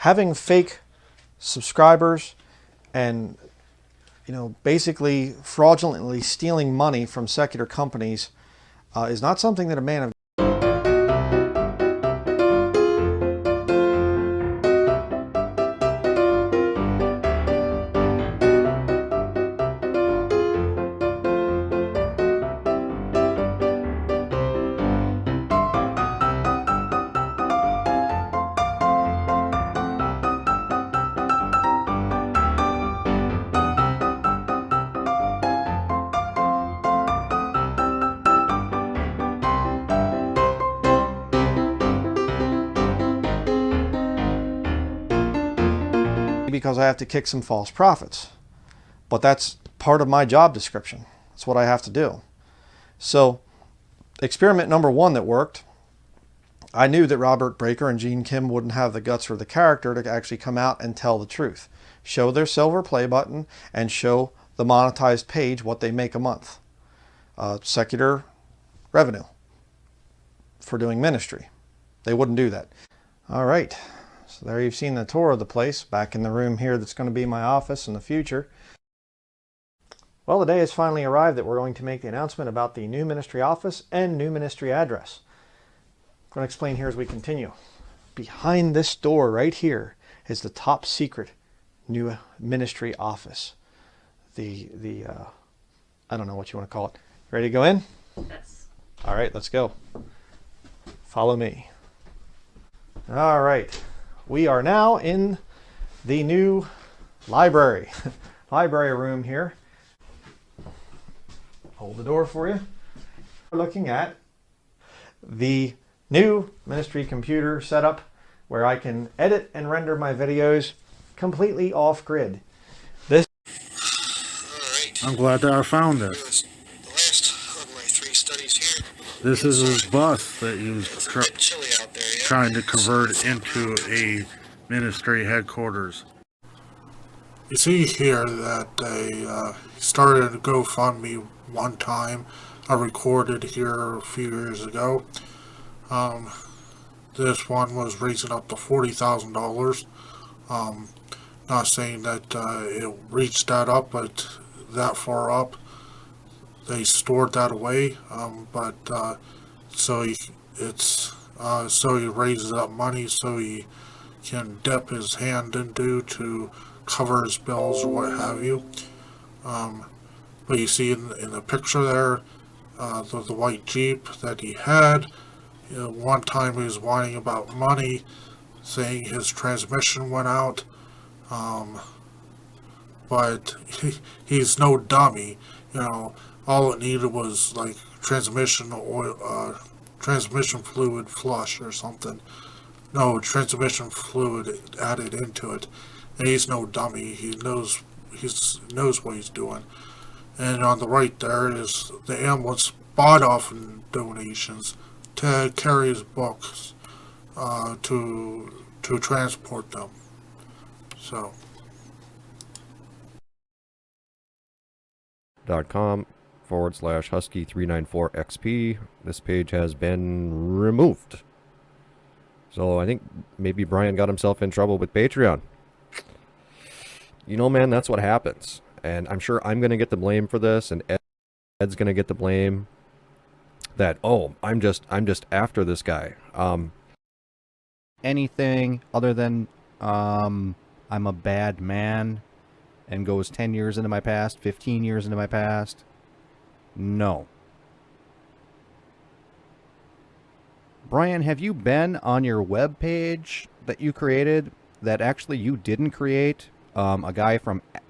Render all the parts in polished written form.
having fake subscribers and, basically fraudulently stealing money from secular companies is not something that a man of because I have to kick some false prophets. But that's part of my job description. That's what I have to do. So experiment number 1 that worked, I knew that Robert Breaker and Gene Kim wouldn't have the guts or the character to actually come out and tell the truth. Show their silver play button and show the monetized page what they make a month. Secular revenue for doing ministry. They wouldn't do that. All right. So there you've seen the tour of the place, back in the room here that's going to be my office in the future. Well, the day has finally arrived that we're going to make the announcement about the new ministry office and new ministry address. I'm going to explain here as we continue. Behind this door right here is the top secret new ministry office. I don't know what you want to call it. Ready to go in? Yes. All right, let's go. Follow me. All right. We are now in the new library room here. Hold the door for you. We're looking at the new ministry computer setup where I can edit and render my videos completely off grid. This. All right. I'm glad that I found it. The last of my 3 studies here. This is his bus that he was It's a bit chilly out there, yeah? trying to convert into a ministry headquarters. You see here that they started a GoFundMe one time. I recorded here a few years ago. This one was raising up to $40,000. Not saying that it reached that up, but that far up. They stored that away, so he raises up money so he can dip his hand into to cover his bills or what have you. But you see in the picture there, the white Jeep that he had. One time he was whining about money, saying his transmission went out. But he's no dummy. All it needed was like transmission oil, transmission fluid flush or something. No, transmission fluid added into it. And he's no dummy. He knows what he's doing. And on the right there is the ambulance bought off in donations to carry his books to transport them. So. .com/husky394xp. This page has been removed. So I think maybe Brian got himself in trouble with Patreon. Man, that's what happens. And I'm sure I'm going to get the blame for this, and Ed's going to get the blame that, I'm just after this guy. Anything other than I'm a bad man and goes 10 years into my past, 15 years into my past, no. Brian, have you been on your web page that you created that actually you didn't create? A guy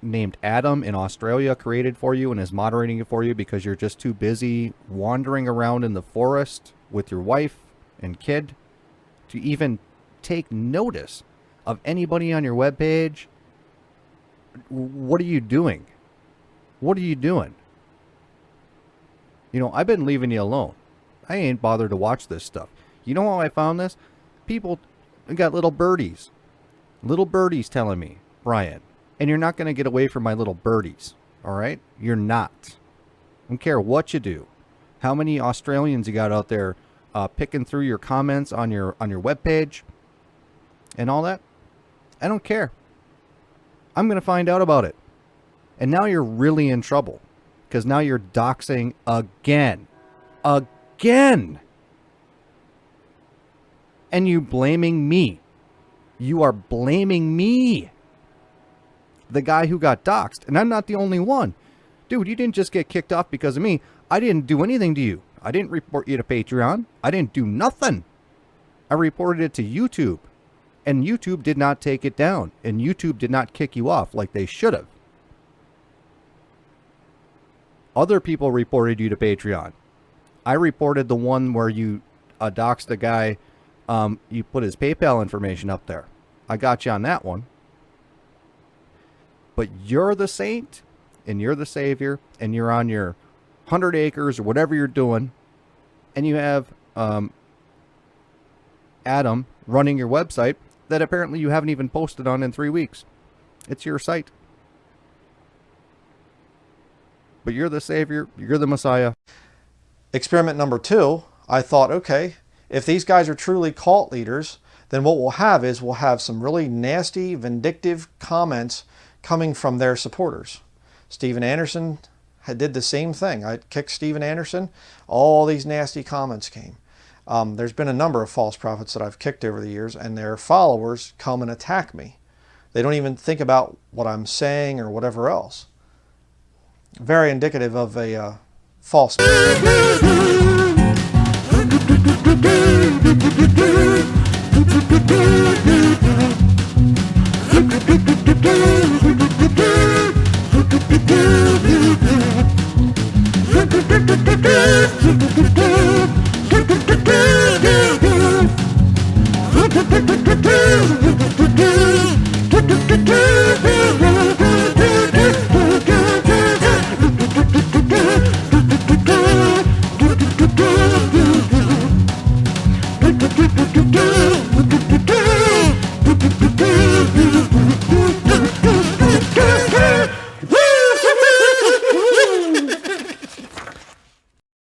named Adam in Australia created for you and is moderating it for you because you're just too busy wandering around in the forest with your wife and kid to even take notice of anybody on your web page. What are you doing? What are you doing? I've been leaving you alone. I ain't bothered to watch this stuff. You know how I found this? People got little birdies telling me, Brian, and you're not going to get away from my little birdies, all right? You're not. I don't care what you do. How many Australians you got out there picking through your comments on your webpage and all that? I don't care. I'm going to find out about it. And now you're really in trouble. Because now you're doxing again. Again! And you blaming me. You are blaming me. The guy who got doxed. And I'm not the only one. Dude, you didn't just get kicked off because of me. I didn't do anything to you. I didn't report you to Patreon. I didn't do nothing. I reported it to YouTube. And YouTube did not take it down. And YouTube did not kick you off like they should have. Other people reported you to Patreon. I reported the one where you doxed the guy. You put his PayPal information up there. I got you on that one. But you're the saint, and you're the savior, and you're on your 100 acres or whatever you're doing, and you have Adam running your website that apparently you haven't even posted on in 3 weeks. It's your site. But you're the savior, you're the Messiah. Experiment number 2, I thought, okay, if these guys are truly cult leaders, then what we'll have is we'll have some really nasty, vindictive comments coming from their supporters. Steven Anderson did the same thing. I kicked Steven Anderson. All these nasty comments came. There's been a number of false prophets that I've kicked over the years, and their followers come and attack me. They don't even think about what I'm saying or whatever else. Very indicative of a false.